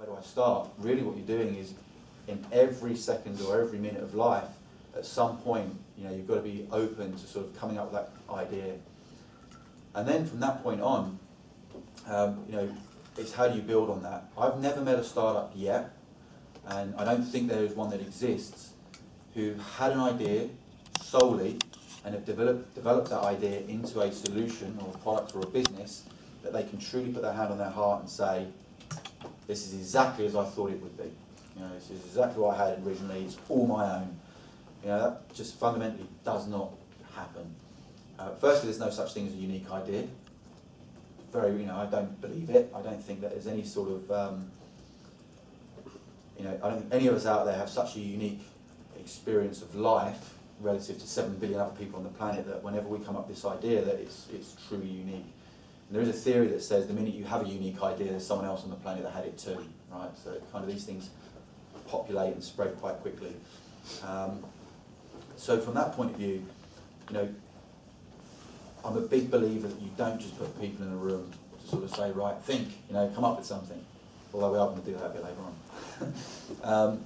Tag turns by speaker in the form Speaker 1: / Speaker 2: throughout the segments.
Speaker 1: where do I start? Really what you're doing is in every second or every minute of life, at some point, you've got to be open to sort of coming up with that idea. And then from that point on, it's how do you build on that. I've never met a startup yet, and I don't think there is one that exists, who had an idea solely and have developed that idea into a solution or a product or a business that they can truly put their hand on their heart and say, this is exactly as I thought it would be. This is exactly what I had originally, it's all my own. That just fundamentally does not happen. Firstly, there's no such thing as a unique idea. I don't believe it. I don't think that there's any sort of, I don't think any of us out there have such a unique experience of life relative to 7 billion other people on the planet that whenever we come up with this idea that it's truly unique. And there is a theory that says the minute you have a unique idea, there's someone else on the planet that had it too, right? So kind of these things populate and spread quite quickly. So from that point of view, I'm a big believer that you don't just put people in a room to sort of say, right, think, come up with something. Although we are going to do that a bit later on.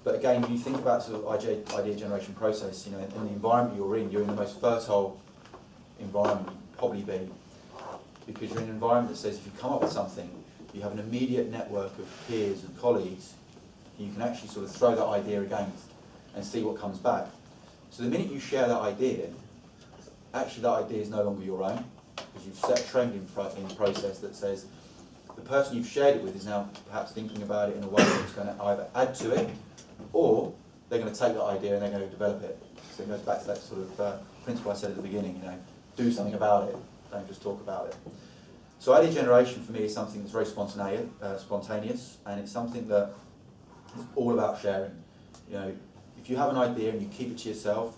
Speaker 1: But again, when you think about sort of idea generation process, in the environment you're in the most fertile environment you can probably be, because you're in an environment that says if you come up with something, you have an immediate network of peers and colleagues you can actually sort of throw that idea against and see what comes back. So the minute you share that idea, actually that idea is no longer your own, because you've set a trend in process that says the person you've shared it with is now perhaps thinking about it in a way that's going to either add to it, or they're going to take that idea and they're going to develop it. So it goes back to that sort of principle I said at the beginning, do something about it, don't just talk about it. So idea generation for me is something that's very spontaneous, and it's something that is all about sharing. If you have an idea and you keep it to yourself,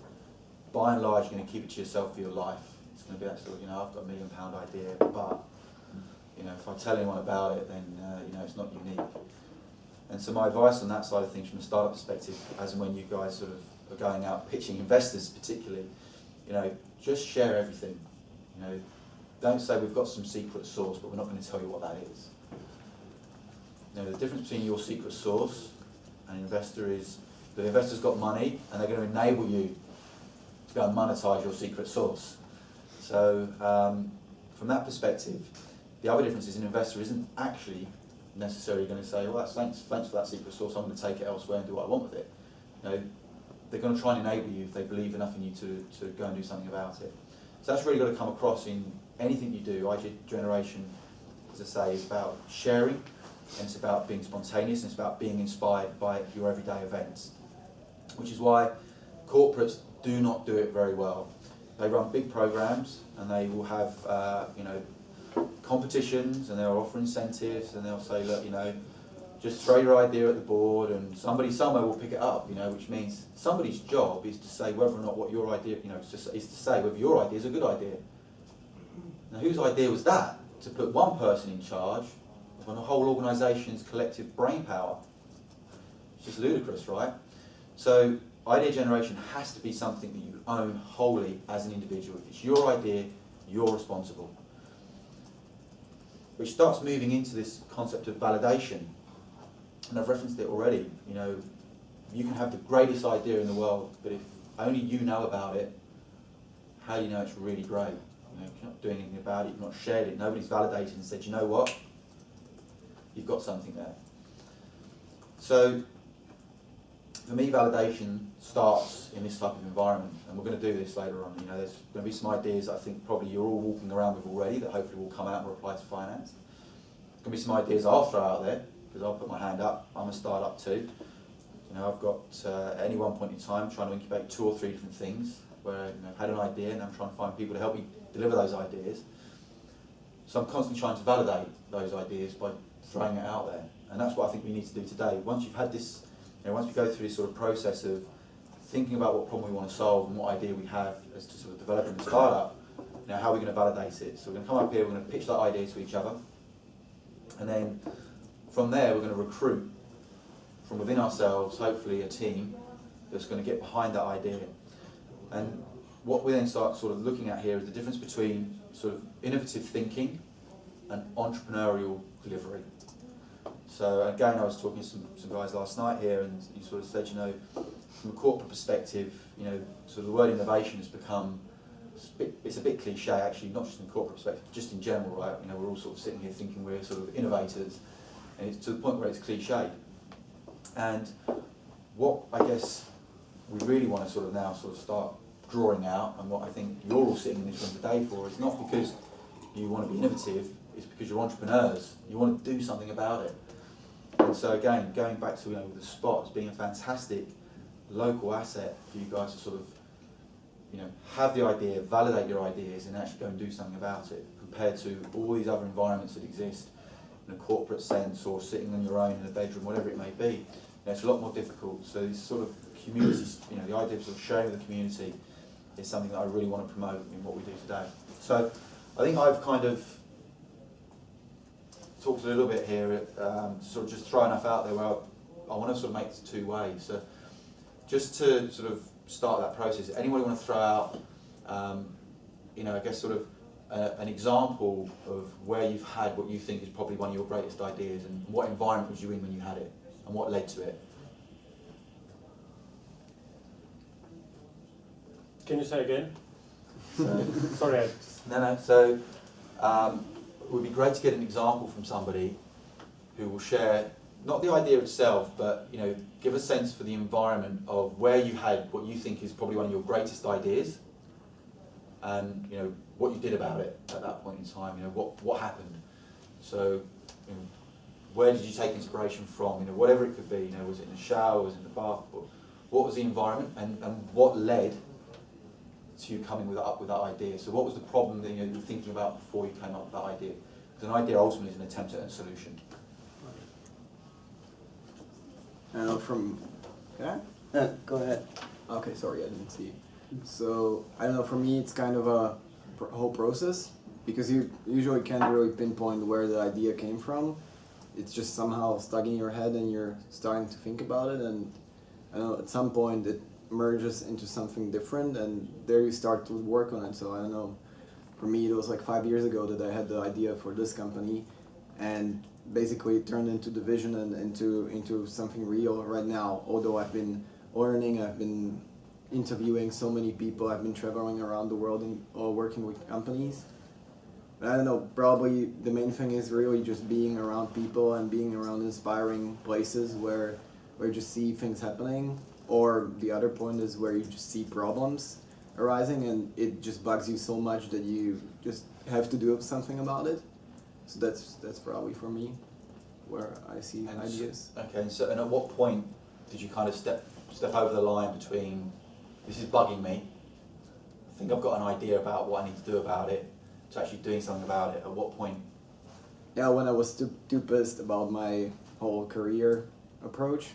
Speaker 1: by and large you're going to keep it to yourself for your life. It's going to be that sort of, I've got £1 million idea, but if I tell anyone about it, then it's not unique. And so my advice on that side of things from a startup perspective, as and when you guys sort of are going out pitching investors particularly, just share everything. Don't say we've got some secret sauce, but we're not going to tell you what that is. The difference between your secret sauce and an investor is the investor's got money and they're going to enable you to go and monetize your secret sauce. So from that perspective, the other difference is an investor isn't actually necessarily going to say, well, thanks for that secret sauce, I'm going to take it elsewhere and do what I want with it. They're going to try and enable you if they believe enough in you to go and do something about it. So that's really got to come across in anything you do. Idea generation, as I say, is about sharing, and it's about being spontaneous, and it's about being inspired by your everyday events. Which is why corporates do not do it very well. They run big programs, and they will have competitions, and they'll offer incentives, and they'll say, look, just throw your idea at the board, and somebody somewhere will pick it up. Which means somebody's job is to say whether or not what your idea, is to say whether your idea is a good idea. Now, whose idea was that? To put one person in charge of a whole organisation's collective brain power? It's just ludicrous, right? So idea generation has to be something that you own wholly as an individual. If it's your idea, you're responsible. Which starts moving into this concept of validation. And I've referenced it already. You can have the greatest idea in the world, but if only you know about it, how do you know it's really great? If you're not doing anything about it, you've not shared it, nobody's validated and said, you know what? You've got something there. So, for me, validation starts in this type of environment, and we're going to do this later on. There's going to be some ideas I think probably you're all walking around with already that hopefully will come out and apply to finance. There's going to be some ideas I'll throw out there, because I'll put my hand up. I'm a startup too. I've got, at any one point in time, trying to incubate 2 or 3 different things, where I've had an idea and I'm trying to find people to help me deliver those ideas. So I'm constantly trying to validate those ideas by throwing it out there. And that's what I think we need to do today. Once you've had this, once we go through this sort of process of thinking about what problem we want to solve and what idea we have as to sort of developing the startup, how are we going to validate it? So we're going to come up here, we're going to pitch that idea to each other, and then from there we're going to recruit from within ourselves, hopefully a team that's going to get behind that idea. And what we then start sort of looking at here is the difference between sort of innovative thinking and entrepreneurial delivery. So again, I was talking to some guys last night here, and you sort of said, you know, from a corporate perspective, you know, sort of the word innovation has become, it's a bit cliche actually, not just in corporate perspective, just in general, right? You know, we're all sort of sitting here thinking we're sort of innovators, and it's to the point where it's cliche. And what I guess we really want to sort of now sort of start drawing out, and what I think you're all sitting in this room today for, is not because you want to be innovative, it's because you're entrepreneurs, you want to do something about it. And so again, going back to, you know, the spot as being a fantastic local asset for you guys to sort of, you know, have the idea, validate your ideas, and actually go and do something about it, compared to all these other environments that exist in a corporate sense, or sitting on your own in a bedroom, whatever it may be. You know, it's a lot more difficult. So this sort of community, you know, the idea of sort of sharing with the community is something that I really want to promote in what we do today. So I think I've kind of talked a little bit here, sort of just throw enough out there where I want to sort of make it two ways. So just to sort of start that process, anybody want to throw out, you know, I guess sort of an example of where you've had what you think is probably one of your greatest ideas, and what environment was you in when you had it, and what led to it?
Speaker 2: Can you say again?
Speaker 1: So,
Speaker 2: Sorry.
Speaker 1: no. So it would be great to get an example from somebody who will share not the idea itself, but, you know, give a sense for the environment of where you had what you think is probably one of your greatest ideas, and, you know, what you did about it at that point in time. You know, what happened. So, you know, where did you take inspiration from? You know, whatever it could be. You know, was it in the shower? Was it in the bath? What was the environment, and what led to you coming up with that idea? So, what was the problem that, you know, you were thinking about before you came up with that idea? Because an idea ultimately is an attempt at a solution.
Speaker 3: I know from, go ahead. Okay, sorry, I didn't see. So, I don't know, for me it's kind of a whole process, because you usually can't really pinpoint where the idea came from. It's just somehow stuck in your head and you're starting to think about it, and I don't know, at some point it merges into something different, and there you start to work on it. So I don't know, for me it was like 5 years ago that I had the idea for this company, and basically it turned into the vision and into something real right now. Although I've been learning, I've been interviewing so many people, I've been traveling around the world and working with companies. But I don't know, probably the main thing is really just being around people and being around inspiring places where you just see things happening, or the other point is where you just see problems arising and it just bugs you so much that you just have to do something about it. So that's probably for me where I see ideas.
Speaker 1: Okay, and at what point did you kind of step over the line between, this is bugging me, I think I've got an idea about what I need to do about it, to actually doing something about it? At what point?
Speaker 3: Yeah, when I was too pissed about my whole career approach.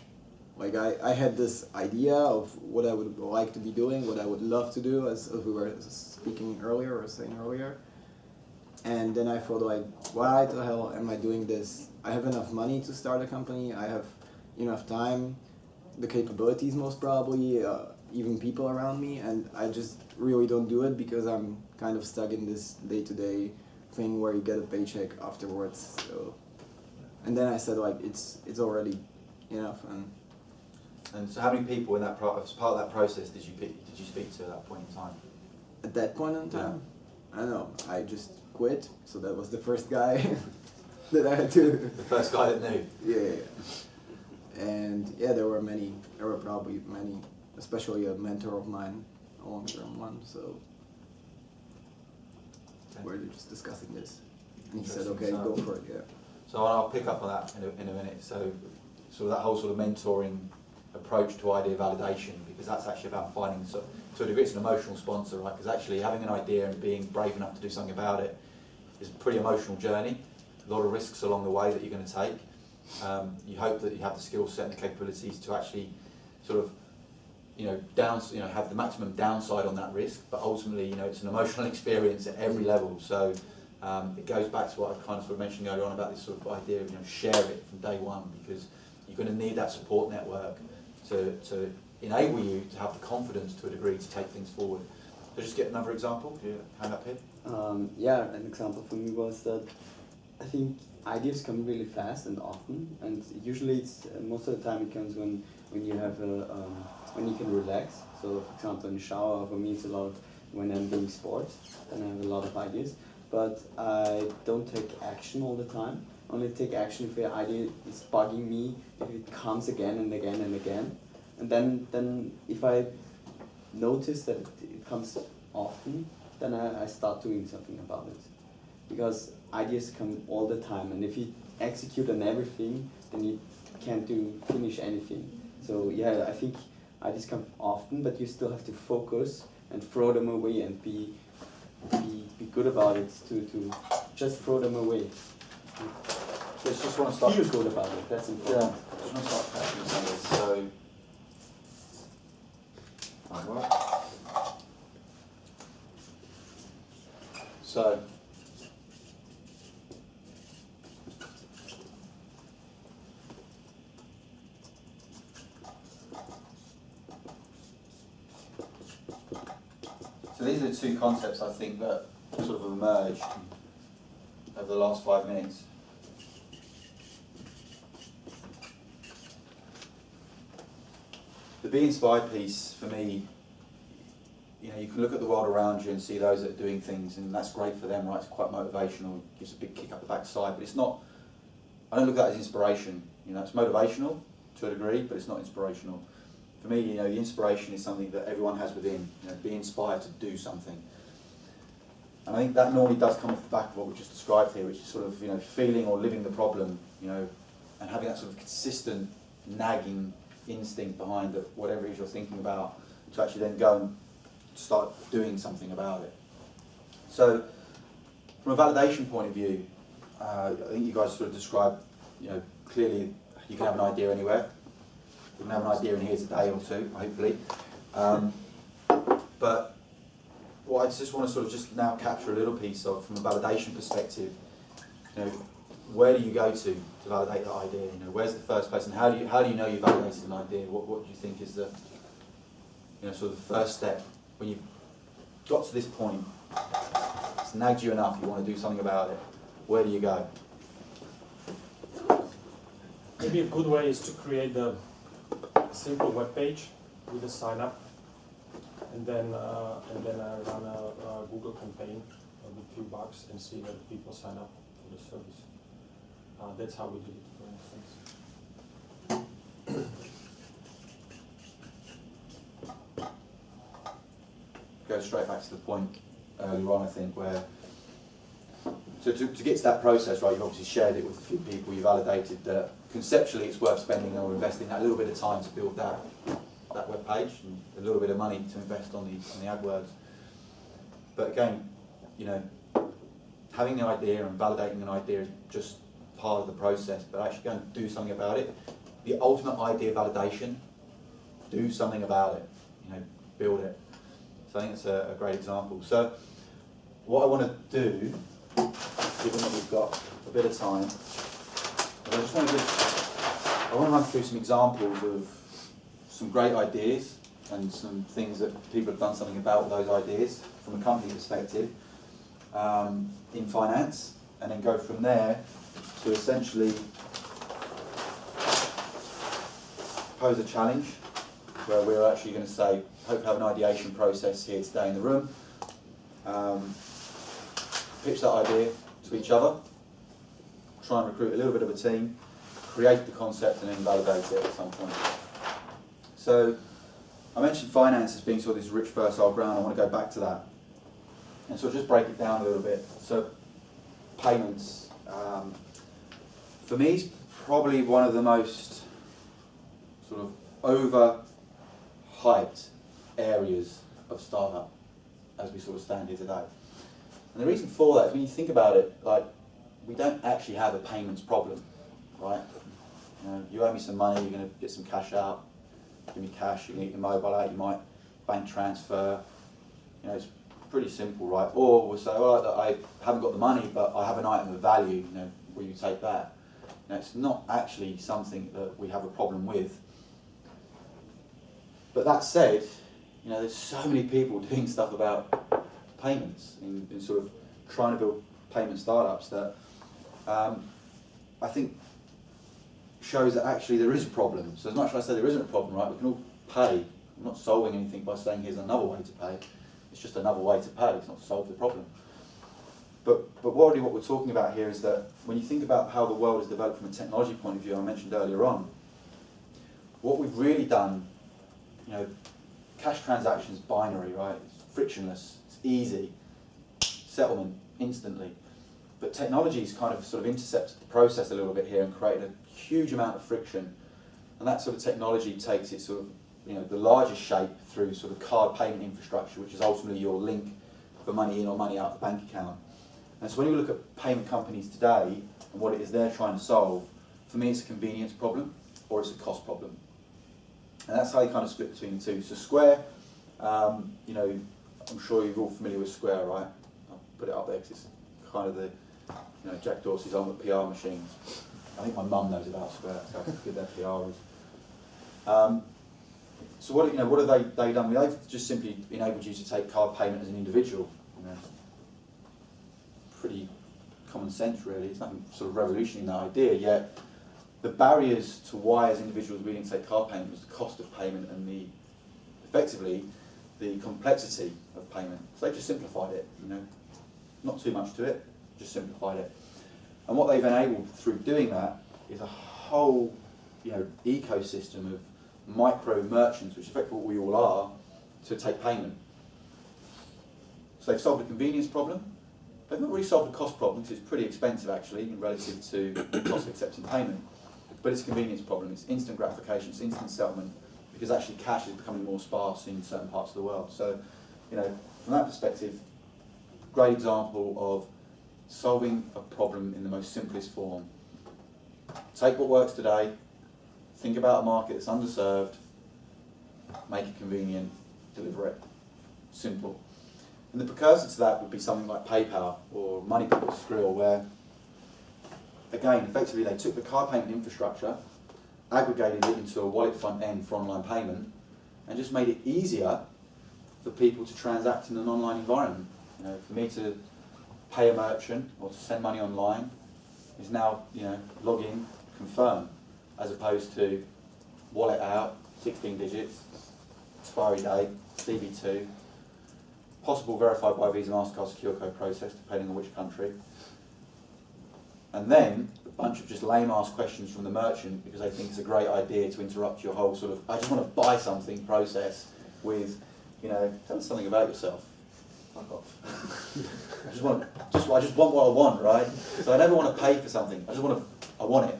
Speaker 3: Like I had this idea of what I would like to be doing, what I would love to do, as we were speaking earlier or saying earlier. And then I thought, like, why the hell am I doing this? I have enough money to start a company, I have enough time, the capabilities most probably, even people around me, and I just really don't do it because I'm kind of stuck in this day-to-day thing where you get a paycheck afterwards. So, and then I said, like, it's already enough.
Speaker 1: And so how many people in that as part of that process did you speak to at that point in time?
Speaker 3: At that point in time, yeah. I don't know, I just quit, so that was the first guy that I had to...
Speaker 1: The first guy that knew?
Speaker 3: Yeah. And yeah, there were probably many, especially a mentor of mine, a long-term one, so we're just discussing this. And he said, okay, go for it, yeah.
Speaker 1: So I'll pick up on that in a minute. So sort of that whole sort of mentoring approach to idea validation, because that's actually about finding, so to a degree it's an emotional sponsor, right? Because actually having an idea and being brave enough to do something about it is a pretty emotional journey. A lot of risks along the way that you're going to take. You hope that you have the skill set and the capabilities to actually sort of, have the maximum downside on that risk, but ultimately, it's an emotional experience at every level. So it goes back to what I kind of sort of mentioned earlier on about this sort of idea of, share it from day one, because you're going to need that support network to enable you to have the confidence to a degree to take things forward. So just get another example, hand up here.
Speaker 4: Yeah, an example for me was that I think
Speaker 2: ideas come really fast and often, and usually it's most of the time it comes when you have when you can relax. So for example, in the shower, for me it's a lot of when I'm doing sports, then I have a lot of ideas. But I don't take action all the time. I only take action if the idea is bugging me, if it comes again and again and again. And then if I notice that it comes often, then I start doing something about it. Because ideas come all the time, and if you execute on everything, then you can't finish anything. So yeah, I think ideas come often, but you still have to focus and throw them away and be good about it to just throw them away.
Speaker 1: So I just want to start.
Speaker 2: Feel good about it. That's important.
Speaker 1: Yeah, I just want to start catching some of this. So, right, what? So. So these are the two concepts I think that sort of emerged over the last 5 minutes. The be inspired piece for me, you know, you can look at the world around you and see those that are doing things, and that's great for them, right? It's quite motivational, gives a big kick up the backside, but it's not, I don't look at that as inspiration. You know, it's motivational to a degree, but it's not inspirational. For me, you know, the inspiration is something that everyone has within, you know, be inspired to do something. And I think that normally does come off the back of what we just described here, which is sort of, you know, feeling or living the problem, you know, and having that sort of consistent, nagging instinct behind it, whatever it is you're thinking about, to actually then go and start doing something about it. So, from a validation point of view, I think you guys sort of described, you know, clearly you can have an idea anywhere. You can have an idea in here today or two, hopefully. But what I just want to sort of just now capture a little piece of, from a validation perspective, you know, where do you go to validate that idea? You know, where's the first place, and how do you know you validated an idea? What do you think is the, you know, sort of the first step when you've got to this point? It's nagged you enough. You want to do something about it. Where do you go?
Speaker 4: Maybe a good way is to create a simple web page with a sign up, and then run a Google campaign with a few bucks and see that people sign up for the service. That's how we did it, for instance.
Speaker 1: Go straight back to the point earlier on, I think, where so to get to that process, right, you've obviously shared it with a few people, you validated that conceptually it's worth spending or investing that little bit of time to build that web page, and a little bit of money to invest on the AdWords. But again, you know, having the idea and validating an idea is just part of the process, but actually go and do something about it. The ultimate idea validation, do something about it, you know, build it. So I think it's a great example. So what I want to do, given that we've got a bit of time, I want to run through some examples of some great ideas and some things that people have done something about those ideas from a company perspective in finance, and then go from there to essentially pose a challenge where we're actually going to say, hope to have an ideation process here today in the room, pitch that idea to each other, try and recruit a little bit of a team, create the concept, and then validate it at some point. So I mentioned finance as being sort of this rich fertile ground. I want to go back to that and sort of just break it down a little bit. So payments, for me, is probably one of the most sort of over-hyped areas of startup as we sort of stand here today. And the reason for that is when you think about it, like, we don't actually have a payments problem, right? You know, you owe me some money, you're going to get some cash out, give me cash, you can get your mobile out, you might bank transfer, you know, it's pretty simple, right? Or we'll say, well, I haven't got the money, but I have an item of value, you know, will you take that? You know, it's not actually something that we have a problem with. But that said, you know, there's so many people doing stuff about payments and sort of trying to build payment startups that I think, shows that actually there is a problem. So as much as I say there isn't a problem, right, we can all pay. I'm not solving anything by saying here's another way to pay. It's just another way to pay. It's not to solve the problem. But what we're talking about here is that when you think about how the world has developed from a technology point of view, I mentioned earlier on, what we've really done, you know, cash transactions binary, right? It's frictionless, it's easy, settlement instantly. But technology's kind of sort of intercepted the process a little bit here and created a huge amount of friction. And that sort of technology takes its sort of, you know, the largest shape through sort of card payment infrastructure, which is ultimately your link for money in or money out of the bank account. And so when you look at payment companies today and what it is they're trying to solve, for me it's a convenience problem or it's a cost problem. And that's how you kind of split between the two. So Square, you know, I'm sure you're all familiar with Square, right? I'll put it up there because it's kind of the, you know, Jack Dorsey's ultimate PR machines. I think my mum knows about Square, that's how good their PR is. So what have they done? They've just simply enabled you to take card payment as an individual. You know, pretty common sense, really. It's nothing sort of revolutionary in that idea. Yet the barriers to why, as individuals, we didn't take card payment was the cost of payment and effectively the complexity of payment. So they just simplified it. You know, not too much to it, just simplified it. And what they've enabled through doing that is a whole, you know, ecosystem of micro merchants, which effectively what we all are, to take payment. So they've solved a convenience problem. They've not really solved a cost problem because it's pretty expensive actually relative to the cost of accepting payment. But it's a convenience problem. It's instant gratification, it's instant settlement, because actually cash is becoming more sparse in certain parts of the world. So, you know, from that perspective, great example of solving a problem in the most simplest form. Take what works today, think about a market that's underserved, make it convenient, deliver it. Simple. And the precursor to that would be something like PayPal or MoneyPool, Skrill, where, again, effectively they took the card payment infrastructure, aggregated it into a wallet front end for online payment, and just made it easier for people to transact in an online environment. You know, for me to pay a merchant or to send money online is now, you know, log in, confirm, as opposed to wallet out, 16 digits, expiry date, CB2, possible verified by Visa, MasterCard secure code process, depending on which country. And then a bunch of just lame-ass questions from the merchant because they think it's a great idea to interrupt your whole sort of, I just want to buy something process with, you know, tell us something about yourself. Fuck off. I just want what I want, right? So I never want to pay for something. I want it.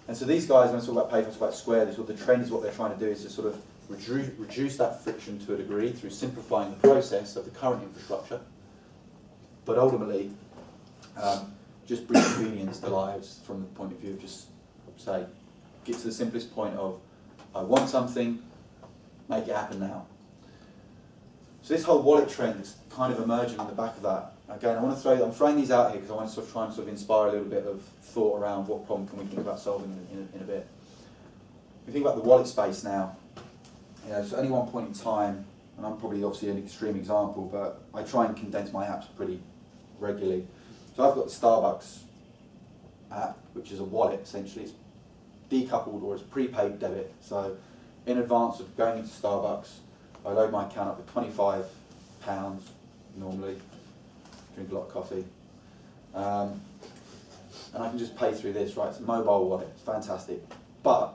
Speaker 1: And so these guys, when I talk about PayPal, talk about Square, the trend is what they're trying to do is to sort of reduce that friction to a degree through simplifying the process of the current infrastructure, but ultimately just bring convenience to lives from the point of view of just say, get to the simplest point of, I want something, make it happen now. So this whole wallet trend is kind of emerging on the back of that. Again, I'm throwing these out here because I want to sort of try and sort of inspire a little bit of thought around what problem can we think about solving in a bit. We think about the wallet space now. You know, so at any one point in time, and I'm probably obviously an extreme example, but I try and condense my apps pretty regularly. So I've got the Starbucks app, which is a wallet essentially. It's decoupled or it's prepaid debit. So in advance of going into Starbucks, I load my account up with £25 normally, drink a lot of coffee, and I can just pay through this, right? It's a mobile wallet, it's fantastic. But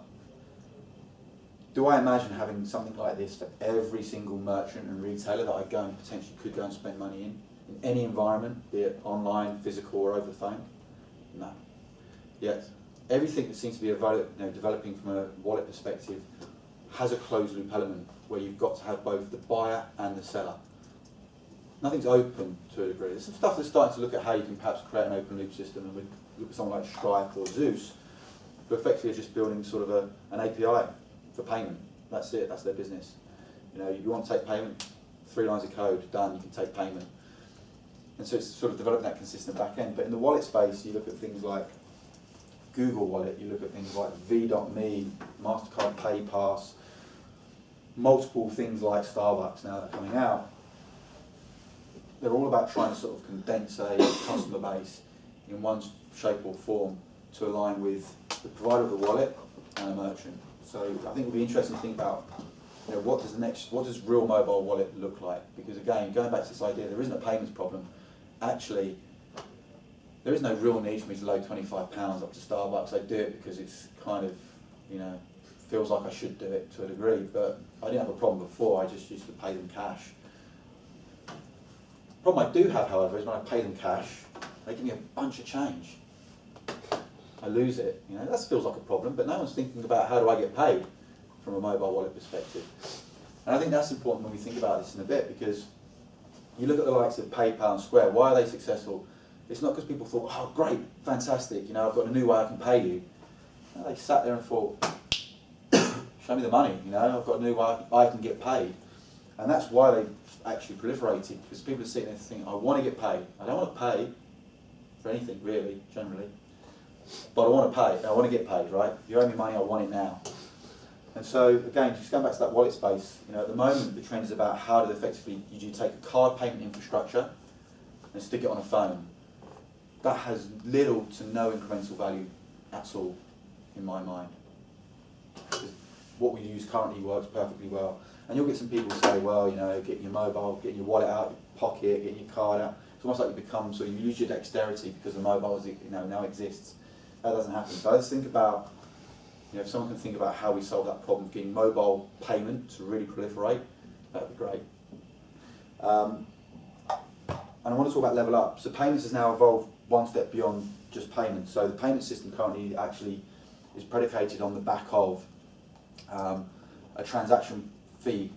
Speaker 1: do I imagine having something like this for every single merchant and retailer that I go and potentially could go and spend money in any environment, be it online, physical, or over the phone? No. Yet everything that seems to be developing from a wallet perspective has a closed loop element where you've got to have both the buyer and the seller. Nothing's open to a degree. There's some stuff that's starting to look at how you can perhaps create an open loop system, and we look at someone like Stripe or Zeus, who effectively are just building sort of an API for payment. That's it, that's their business. You know, if you want to take payment, 3 lines of code, done, you can take payment. And so it's sort of developing that consistent back end. But in the wallet space, you look at things like Google Wallet, you look at things like V.me, MasterCard PayPass, multiple things like Starbucks now that are coming out. They're all about trying to sort of condense a customer base in one shape or form to align with the provider of the wallet and a merchant. So I think it'll be interesting to think about, you know, what does real mobile wallet look like? Because again, going back to this idea, there isn't a payments problem. Actually, there is no real need for me to load £25 up to Starbucks. I do it because it's kind of, you know, feels like I should do it to a degree, but I didn't have a problem before. I just used to pay them cash. The problem I do have, however, is when I pay them cash, they give me a bunch of change. I lose it. You know, that feels like a problem, but no one's thinking about how do I get paid from a mobile wallet perspective. And I think that's important when we think about this in a bit, because you look at the likes of PayPal and Square. Why are they successful? It's not because people thought, oh great, fantastic, you know, I've got a new way I can pay you. No, they sat there and thought, show me the money, you know, I've got a new way I can get paid. And that's why they actually proliferated, because people are sitting there thinking, I want to get paid. I don't want to pay for anything really, generally, but I want to pay, I want to get paid, right? If you owe me money, I want it now. And so again, just going back to that wallet space, you know, at the moment the trend is about how to effectively, you take a card payment infrastructure and stick it on a phone. That has little to no incremental value at all, in my mind. What we use currently works perfectly well. And you'll get some people say, well, you know, get your mobile, get your wallet out, your pocket, get your card out. It's almost like you become, so you use your dexterity because the mobile, you know, now exists. That doesn't happen. So I just think about, you know, if someone can think about how we solve that problem of getting mobile payment to really proliferate, that would be great. And I want to talk about level up. So payments has now evolved one step beyond just payments. So the payment system currently actually is predicated on the back of a transaction fee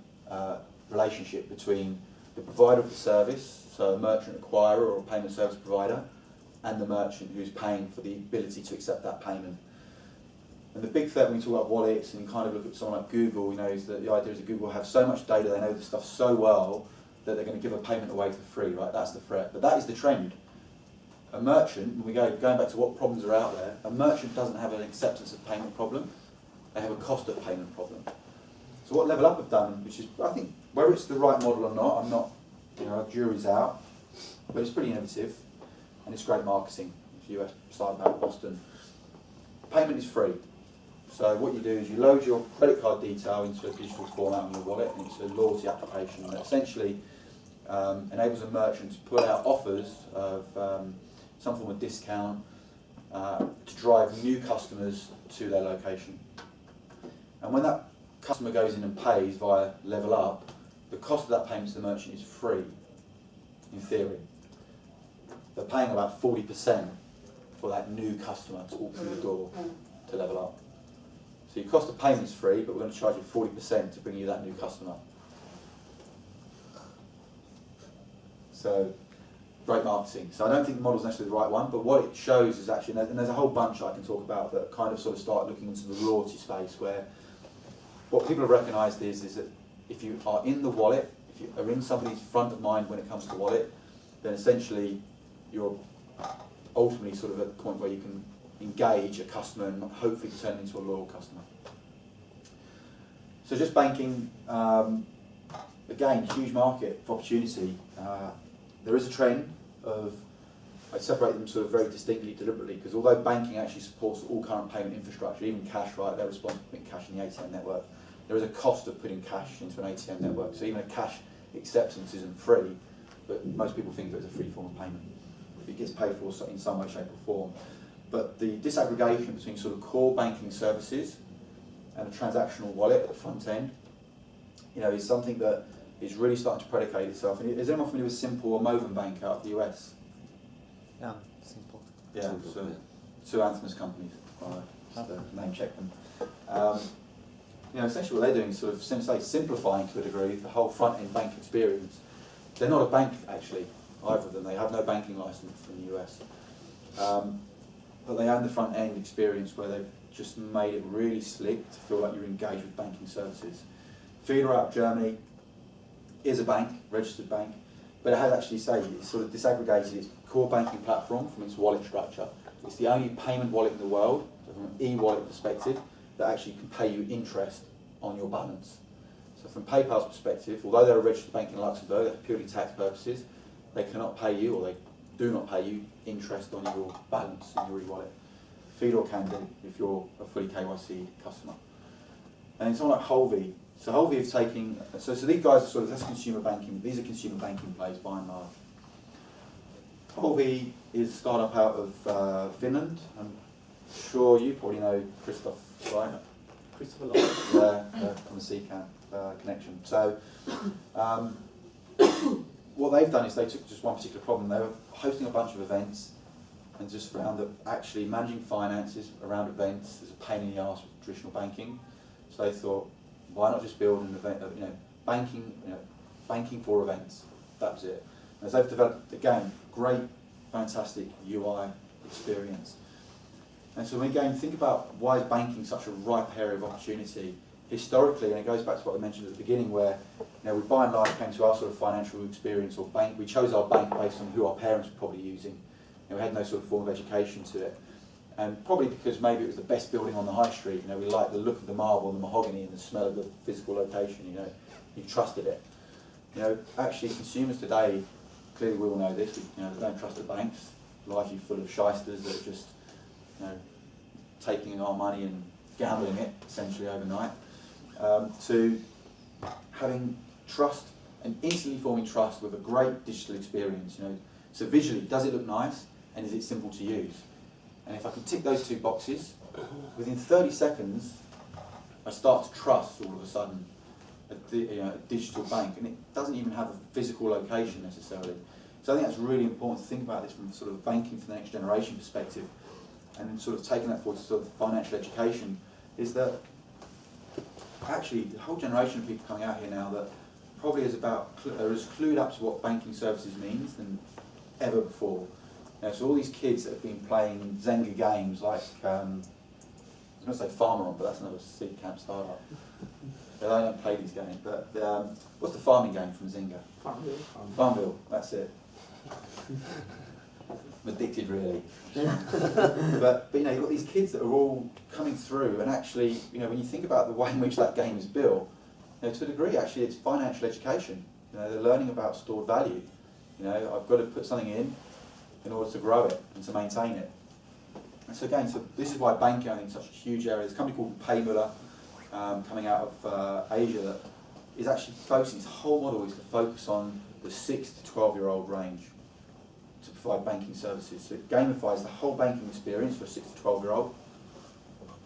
Speaker 1: relationship between the provider of the service, so a merchant acquirer or a payment service provider, and the merchant who's paying for the ability to accept that payment. And the big threat when we talk about wallets and you kind of look at someone like Google, you know, is that the idea is that Google have so much data, they know this stuff so well that they're going to give a payment away for free, right? That's the threat. But that is the trend. A merchant, when we going back to what problems are out there, a merchant doesn't have an acceptance of payment problem, they have a cost of payment problem. So what Level Up have done, which is, I think, whether it's the right model or not, I'm not, you know, jury's out, but it's pretty innovative and it's great marketing. If you start about Boston, payment is free. So what you do is you load your credit card detail into a digital format on your wallet, and it's a loyalty application that essentially enables a merchant to put out offers of some form of discount to drive new customers to their location. And when that customer goes in and pays via Level Up, the cost of that payment to the merchant is free, in theory. They're paying about 40% for that new customer to walk through the door to Level Up. So your cost of payment is free, but we're going to charge you 40% to bring you that new customer. So, great marketing. So I don't think the model's necessarily the right one, but what it shows is actually, and there's a whole bunch I can talk about that kind of sort of start looking into the loyalty space, where what people have recognised is that if you are in the wallet, if you are in somebody's front of mind when it comes to wallet, then essentially you're ultimately sort of at the point where you can engage a customer and hopefully turn into a loyal customer. So just banking, again, huge market for opportunity. There is a trend of, I separate them sort of very distinctly, deliberately, because although banking actually supports all current payment infrastructure, even cash, right, they're responsible for putting cash in the ATM network, there is a cost of putting cash into an ATM network. So even a cash acceptance isn't free, but most people think of it as a free form of payment. It gets paid for in some way, shape or form. But the disaggregation between sort of core banking services and a transactional wallet at the front end, you know, is something that is really starting to predicate itself. And is anyone familiar with Simple or Movin Bank out of the US?
Speaker 5: Yeah, simple.
Speaker 1: Yeah,
Speaker 5: Simple,
Speaker 1: so
Speaker 5: yeah.
Speaker 1: two Anthemus companies. Just to name check them. You know, essentially what they're doing is sort of simplifying to a degree the whole front end bank experience. They're not a bank actually, either of them. They have no banking license in the US. But they own the front end experience where they've just made it really slick to feel like you're engaged with banking services. Feeder out of Germany is a bank, registered bank, but it has actually it's sort of disaggregated its core banking platform from its wallet structure. It's the only payment wallet in the world, so from an e-wallet perspective, that actually can pay you interest on your balance. So from PayPal's perspective, although they're a registered bank in Luxembourg, for purely tax purposes, they cannot pay you, or they do not pay you interest on your balance in your e-wallet. Fedor can do if you're a fully KYC customer. And then someone like Holvi. So Holvi have taken, so these guys are sort of, that's consumer banking, these are consumer banking plays by and large. Holvi is a startup out of Finland. I'm sure you probably know Christoph, right?
Speaker 2: Christopher Lloyd.
Speaker 1: On the CCAP connection. So what they've done is they took just one particular problem. They were hosting a bunch of events and just found that actually managing finances around events is a pain in the arse with traditional banking. So they thought, why not just build an event, banking for events. That was it. And so they've developed, again, great, fantastic UI experience. And so when again, think about why is banking such a ripe area of opportunity historically, and it goes back to what I mentioned at the beginning, where we by and large came to our sort of financial experience or bank. We chose our bank based on who our parents were probably using. We had no sort of form of education to it, and probably because maybe it was the best building on the high street. We liked the look of the marble and the mahogany and the smell of the physical location. You trusted it. Actually, consumers today, clearly we all know this. They don't trust the banks, largely full of shysters that are just taking our money and gambling it essentially overnight. To having trust and instantly forming trust with a great digital experience. So visually, does it look nice and is it simple to use? And if I can tick those two boxes, within 30 seconds, I start to trust all of a sudden a digital bank, and it doesn't even have a physical location necessarily. So I think that's really important to think about this from sort of banking for the next generation perspective, and then sort of taking that forward to sort of financial education, is that actually the whole generation of people coming out here now that probably are as clued up to what banking services means than ever before. So all these kids that have been playing Zynga games like, I was going to say Farmeron, but that's another seed camp startup. They don't play these games, but what's the farming game from Zynga?
Speaker 2: Farmville.
Speaker 1: Farmville, that's it. I'm addicted really. but you've got these kids that are all coming through, and actually, when you think about the way in which that game is built, to a degree actually it's financial education. They're learning about stored value. I've got to put something in order to grow it and to maintain it. And so again, this is why banking I think is such a huge area. There's a company called Paymula coming out of Asia that is actually focusing, its whole model is to focus on the 6 to 12-year-old range to provide banking services. So it gamifies the whole banking experience for a 6 to 12-year-old.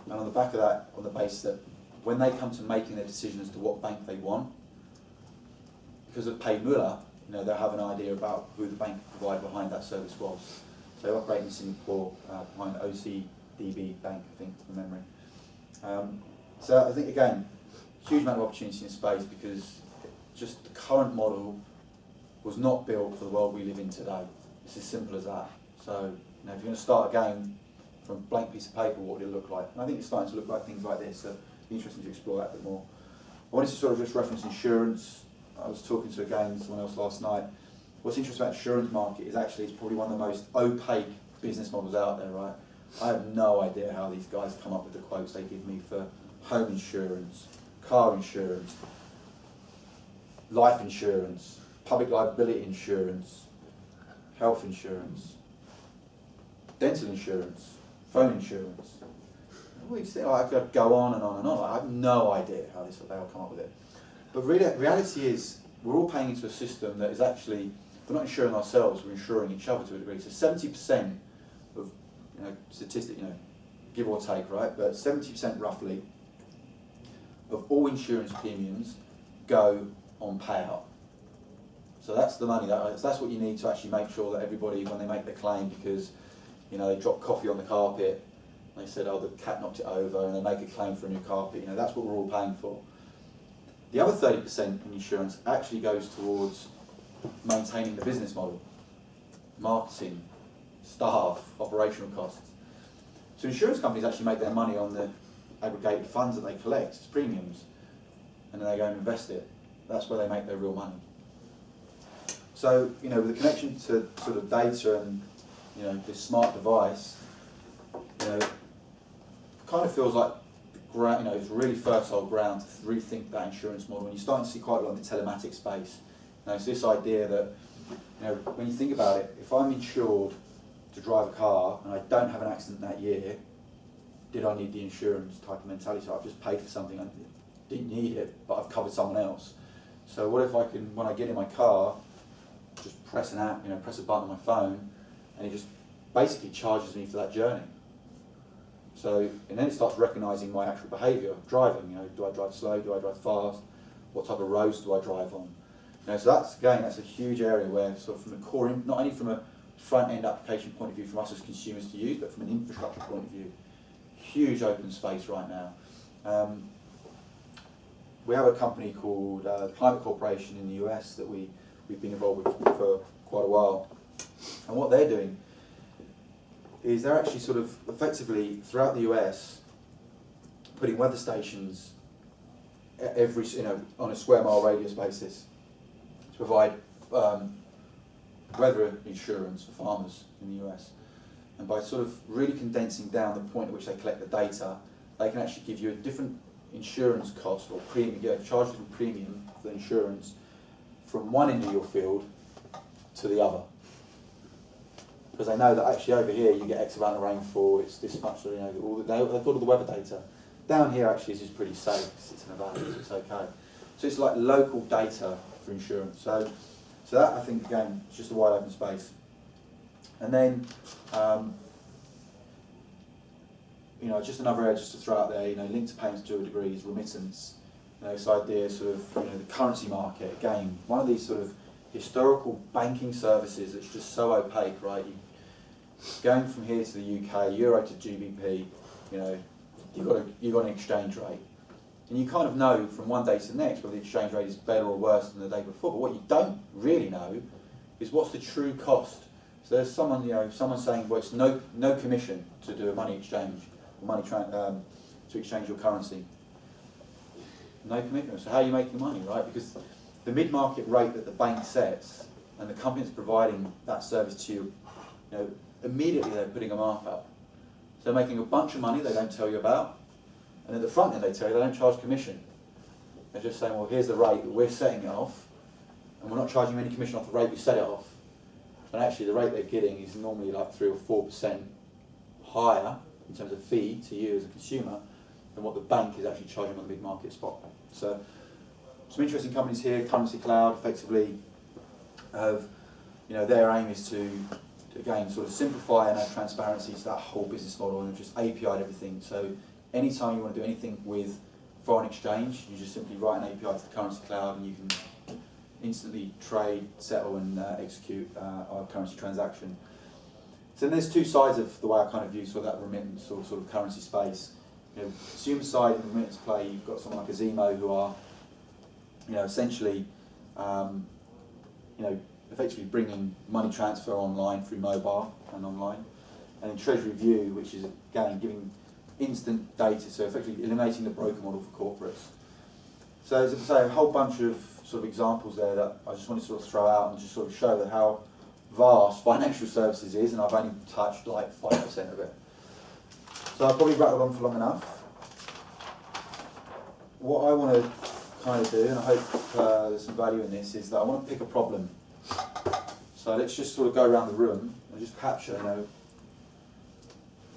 Speaker 1: And on the back of that, on the basis that when they come to making their decision as to what bank they want, because of Paymula, they'll have an idea about who the bank provider behind that service was. So they operate in Singapore behind OCDB Bank, I think, from memory. So I think, again, huge amount of opportunity in space because just the current model was not built for the world we live in today. It's as simple as that. So if you're going to start a game from a blank piece of paper, what would it look like? And I think it's starting to look like things like this, so it'd be interesting to explore that a bit more. I wanted to sort of just reference insurance. I was talking to someone else last night. What's interesting about the insurance market is actually it's probably one of the most opaque business models out there, right? I have no idea how these guys come up with the quotes they give me for home insurance, car insurance, life insurance, public liability insurance, health insurance, dental insurance, phone insurance. I could go on and on and on. I have no idea how they'll come up with it. But really, reality is we're all paying into a system that is actually, we're not insuring ourselves, we're insuring each other to a degree. So 70% of, statistic, give or take, right? But 70% roughly of all insurance premiums go on payout. So that's the money, that's what you need to actually make sure that everybody, when they make the claim, because they drop coffee on the carpet, they said, oh, the cat knocked it over, and they make a claim for a new carpet, that's what we're all paying for. The other 30% in insurance actually goes towards maintaining the business model, marketing, staff, operational costs. So insurance companies actually make their money on the aggregated funds that they collect as premiums, and then they go and invest it. That's where they make their real money. So, with the connection to sort of data and, this smart device, kind of feels like it's really fertile ground to rethink that insurance model. And you're starting to see quite a lot in the telematics space. So this idea that You know, when you think about it, if I'm insured to drive a car and I don't have an accident that year, did I need the insurance type of mentality? So I've just paid for something, I didn't need it, but I've covered someone else. So what if I can, when I get in my car, just press an app, press a button on my phone, and it just basically charges me for that journey. So, and then it starts recognising my actual behaviour of driving. Do I drive slow? Do I drive fast? What type of roads do I drive on? So that's a huge area where, sort of from the core, not only from a front-end application point of view from us as consumers to use, but from an infrastructure point of view, huge open space right now. We have a company called Climate Corporation in the US that we've been involved with for quite a while, and what they're doing is they're actually sort of effectively throughout the US putting weather stations every, on a square mile radius basis to provide weather insurance for farmers in the US. And by sort of really condensing down the point at which they collect the data, they can actually give you a different insurance cost or premium, charge a different premium for the insurance from one end of your field to the other. Because they know that actually over here you get X amount of rainfall, it's this much, they've got all the weather data. Down here actually is just pretty safe because it's in a valley, so it's okay. So it's like local data for insurance. So that, I think, again, is just a wide open space. And then, just another area just to throw out there, linked to payments to a degree is remittance. This idea sort of, the currency market, again, one of these sort of historical banking services that's just so opaque, right? Going from here to the UK, euro to GBP, you've got an exchange rate. And you kind of know from one day to the next whether the exchange rate is better or worse than the day before, but what you don't really know is what's the true cost. So there's someone saying, well, it's no commission to do a money exchange, or to exchange your currency. No commitment. So how are you making money, right? Because the mid-market rate that the bank sets and the company that's providing that service to you, immediately they're putting a markup. So they're making a bunch of money they don't tell you about, and at the front end they tell you they don't charge commission. They're just saying, well, here's the rate that we're setting it off, and we're not charging you any commission off the rate we set it off. And actually the rate they're getting is normally like 3 or 4% higher in terms of fee to you as a consumer than what the bank is actually charging on the mid-market spot rate. So some interesting companies here. Currency Cloud effectively have, their aim is to again sort of simplify and add transparency to that whole business model and just API'd everything. So anytime you want to do anything with foreign exchange, you just simply write an API to the Currency Cloud and you can instantly trade, settle and execute our currency transaction. So then there's two sides of the way I kind of view sort of that remittance or sort of currency space. Consumer side in the remittance play, you've got someone like a Zemo who are essentially, effectively bringing money transfer online through mobile and online. And then Treasury View, which is, again, giving instant data, so effectively eliminating the broker model for corporates. So as I say, a whole bunch of sort of examples there that I just want to sort of throw out and just sort of show that how vast financial services is, and I've only touched like 5% of it. So I've probably rattled on for long enough. What I want to kind of do, and I hope there's some value in this, is that I want to pick a problem. So let's just sort of go around the room and just capture,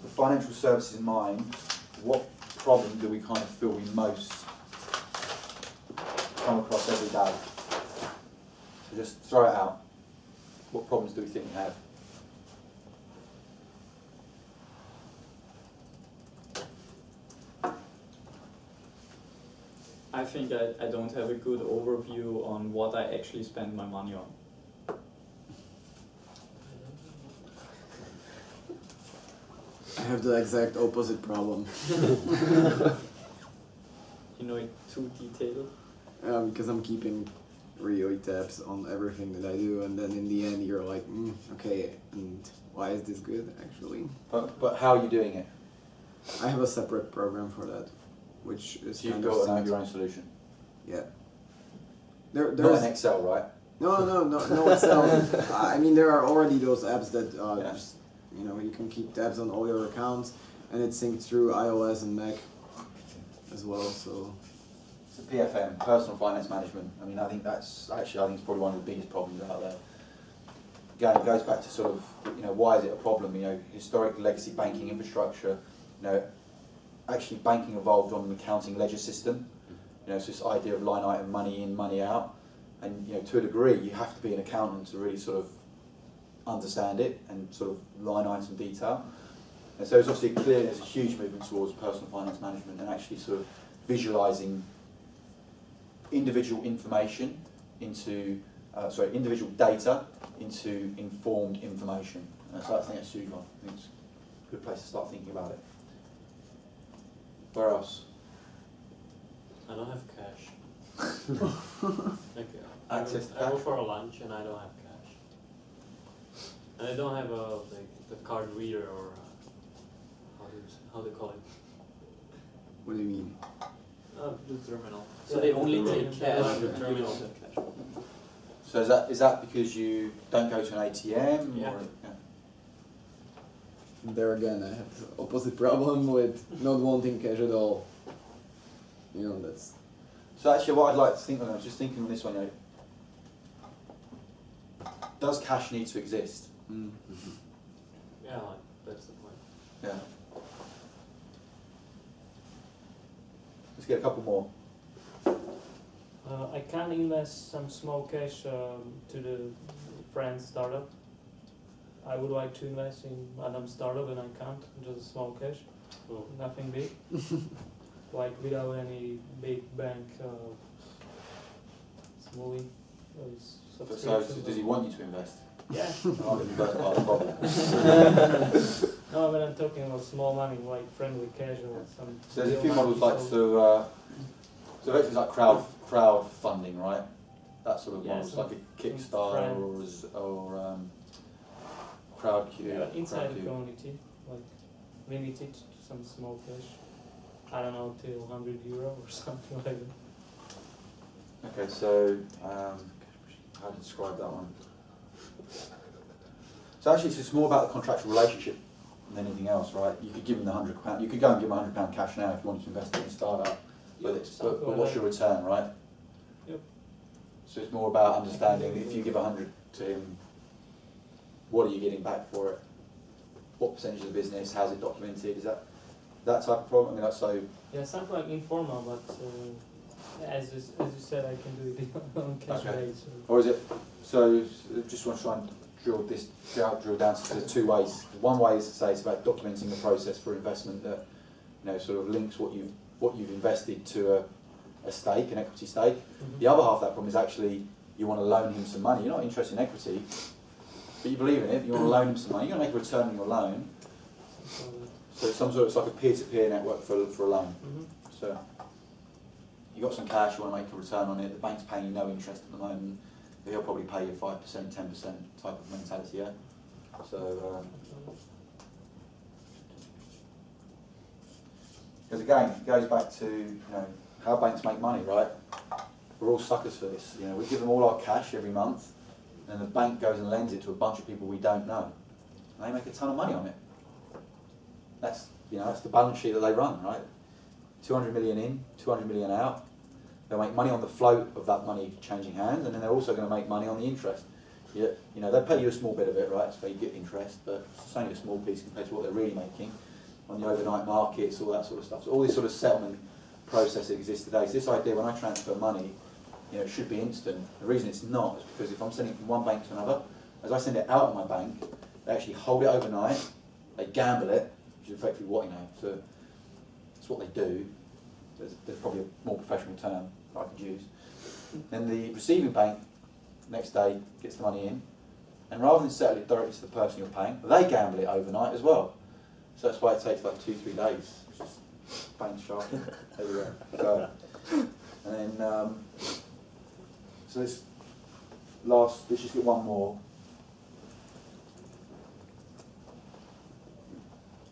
Speaker 1: the financial services in mind. What problem do we kind of feel we most come across every day? So just throw it out. What problems do we think we have?
Speaker 6: I think I don't have a good overview on what I actually spend my money on.
Speaker 3: I have the exact opposite problem.
Speaker 6: You know it too detailed?
Speaker 3: Because I'm keeping really tabs on everything that I do, and then in the end you're like, okay, and why is this good actually?
Speaker 1: But how are you doing it?
Speaker 3: I have a separate program for that, which is
Speaker 1: So you've
Speaker 3: kind
Speaker 1: got
Speaker 3: of
Speaker 1: your own solution?
Speaker 3: Yeah.
Speaker 1: Not
Speaker 3: There's
Speaker 1: in Excel, right?
Speaker 3: no Excel. I mean, there are already those apps that
Speaker 1: Yeah.
Speaker 3: just, you can keep tabs on all your accounts, and it syncs through iOS and Mac as well. So
Speaker 1: It's a PFM, personal finance management. I mean, I think it's probably one of the biggest problems out there. again, it goes back to sort of, why is it a problem? Historic legacy banking infrastructure, actually banking evolved on an accounting ledger system. It's this idea of line item money in, money out. And, to a degree, you have to be an accountant to really sort of understand it and sort of line item detail. And so it's obviously clear there's a huge movement towards personal finance management and actually sort of visualising individual information into, individual data into informed information. And so I think that's a huge one. I think it's a good place to start thinking about it. Where else?
Speaker 7: I don't have cash. Like,
Speaker 1: Access to
Speaker 7: I go
Speaker 1: cash?
Speaker 7: for a lunch and I don't have cash. And I don't have the card reader or how do you call it?
Speaker 3: What do you mean?
Speaker 7: The terminal.
Speaker 6: So they only take cash.
Speaker 7: The
Speaker 6: You
Speaker 7: terminal.
Speaker 6: don't have cash.
Speaker 1: So is that because you don't go to an ATM?
Speaker 7: Yeah.
Speaker 1: Or,
Speaker 3: There again, I have the opposite problem with not wanting cash at all. That's...
Speaker 1: So actually what I'd like to think, I was just thinking on this one, does cash need to exist?
Speaker 7: Yeah, like, that's the point.
Speaker 1: Yeah. Let's get a couple more.
Speaker 8: I can invest some small cash to the friend startup. I would like to invest in Adam startup and I can't, just small cash,
Speaker 7: Oh.
Speaker 8: nothing big. Like without any big bank smoothing.
Speaker 1: So does he want you to invest?
Speaker 8: Yeah.
Speaker 1: I'll get the first part of the problem.
Speaker 8: No, but I'm talking about small money, like friendly cash or some.
Speaker 1: So there's a
Speaker 8: real
Speaker 1: few
Speaker 8: money,
Speaker 1: models like
Speaker 8: so-
Speaker 1: so basically like crowd funding, right? That sort of
Speaker 8: Yeah,
Speaker 1: models
Speaker 8: some-
Speaker 1: like a Kickstarter or Crowdcube.
Speaker 8: Yeah, inside the
Speaker 1: Crowdcube.
Speaker 8: community, like limited to some small cash. I don't know, till €100 or something like that.
Speaker 1: Okay, so how to describe that one? So actually, it's more about the contractual relationship than anything else, right? You could give them the £100. You could go and give them £100 cash now if you wanted to invest in a startup. But what's your return, right?
Speaker 8: Yep.
Speaker 1: So it's more about understanding if you give 100 to him, what are you getting back for it? What percentage of the business? How's it documented? Is that type of problem? I mean, that's so.
Speaker 8: Yeah, something like informal, but as you said, I can do it on cash
Speaker 1: Okay.
Speaker 8: base.
Speaker 1: Or is it, so just want to try and drill down to there's two ways. One way is to say it's about documenting the process for investment that sort of links what you've invested to a stake, an equity stake. The other half of that problem is actually you want to loan him some money. You're not interested in equity, but you believe in it, you want to loan him some money. You're going to make a return on your loan. So it's like a peer-to-peer network for a loan. So you got some cash, you want to make a return on it, the bank's paying you no interest at the moment, he'll probably pay you 5%, 10% type of mentality, yeah? So, because again, it goes back to how banks make money, right? We're all suckers for this. We give them all our cash every month, and the bank goes and lends it to a bunch of people we don't know. And they make a ton of money on it. That's the balance sheet that they run, right? 200 million in, 200 million out. They'll make money on the float of that money changing hands, and then they're also going to make money on the interest. They pay you a small bit of it, right? So you get interest, but it's only a small piece compared to what they're really making on the overnight markets, all that sort of stuff. So all this sort of settlement process that exists today. So this idea when I transfer money, it should be instant. The reason it's not is because if I'm sending it from one bank to another, as I send it out of my bank, they actually hold it overnight, they gamble it, which is effectively what so it's what they do. There's probably a more professional term I could use. Then the receiving bank next day gets the money in, and rather than settle it directly to the person you're paying, they gamble it overnight as well. So that's why it takes like 2-3 days. It's just bang sharp everywhere. So, and then so let's just get one more.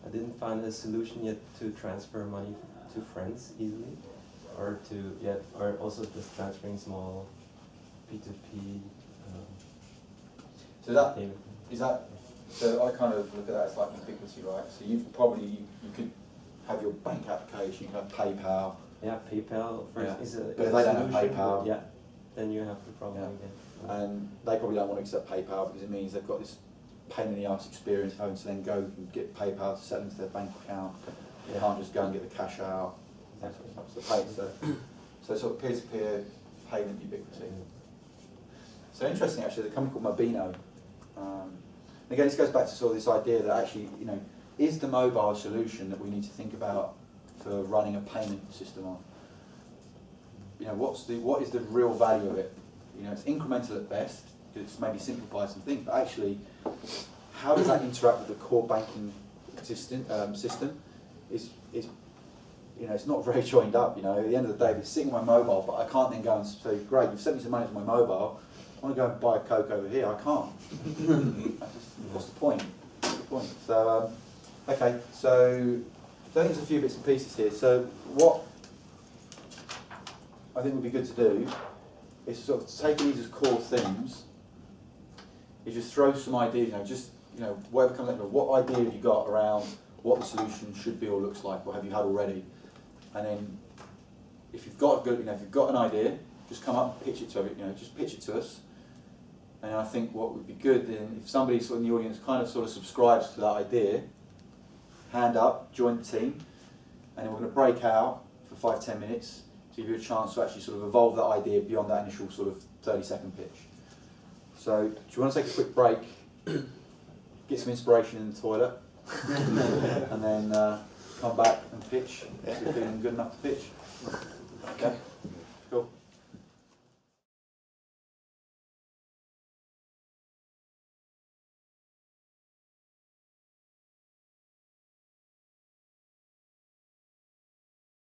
Speaker 9: I didn't find a solution yet to transfer money to friends easily, or also just transferring small P2P.
Speaker 1: So
Speaker 9: payment.
Speaker 1: so I kind of look at that as like ubiquity, right? So you could have your bank application, you can have PayPal.
Speaker 9: Yeah, PayPal
Speaker 1: Yeah.
Speaker 9: is a
Speaker 1: But if they don't have
Speaker 9: solution,
Speaker 1: PayPal-
Speaker 9: but yeah, then you have the problem
Speaker 1: Yeah.
Speaker 9: again.
Speaker 1: and they probably don't want to accept PayPal because it means they've got this pain in the arse experience of having to then go and get PayPal to set into their bank account. They can't just go and get the cash out. That sort of stuff. So sort of peer-to-peer payment ubiquity. So interesting, actually, the company called Mobino. Again, this goes back to sort of this idea that actually, you know, is the mobile solution that we need to think about for running a payment system on? You know, what is the real value of it? You know, it's incremental at best, because it's maybe simplifies some things, but actually, how does that interact with the core banking system? You know, it's not very joined up. You know, at the end of the day, if it's sitting on my mobile, but I can't then go and say, great, you've sent me some money to my mobile, I want to go and buy a Coke over here, I can't. What's the point? What's the point? So, okay, so I think there's a few bits and pieces here. So what I think would be good to do is to sort of take these as core themes, is just throw some ideas, whatever comes up, what idea have you got around what the solution should be or looks like, or have you had already? And then if you've got if you've got an idea, just come up, pitch it to us. And I think what would be good then, if somebody sort of in the audience kind of sort of subscribes to that idea, hand up, join the team, and then we're going to break out for 5-10 minutes to give you a chance to actually sort of evolve that idea beyond that initial sort of 30-second pitch. So, do you want to take a quick break, get some inspiration in the toilet, and then come back and pitch if you're feeling good enough to pitch? Okay.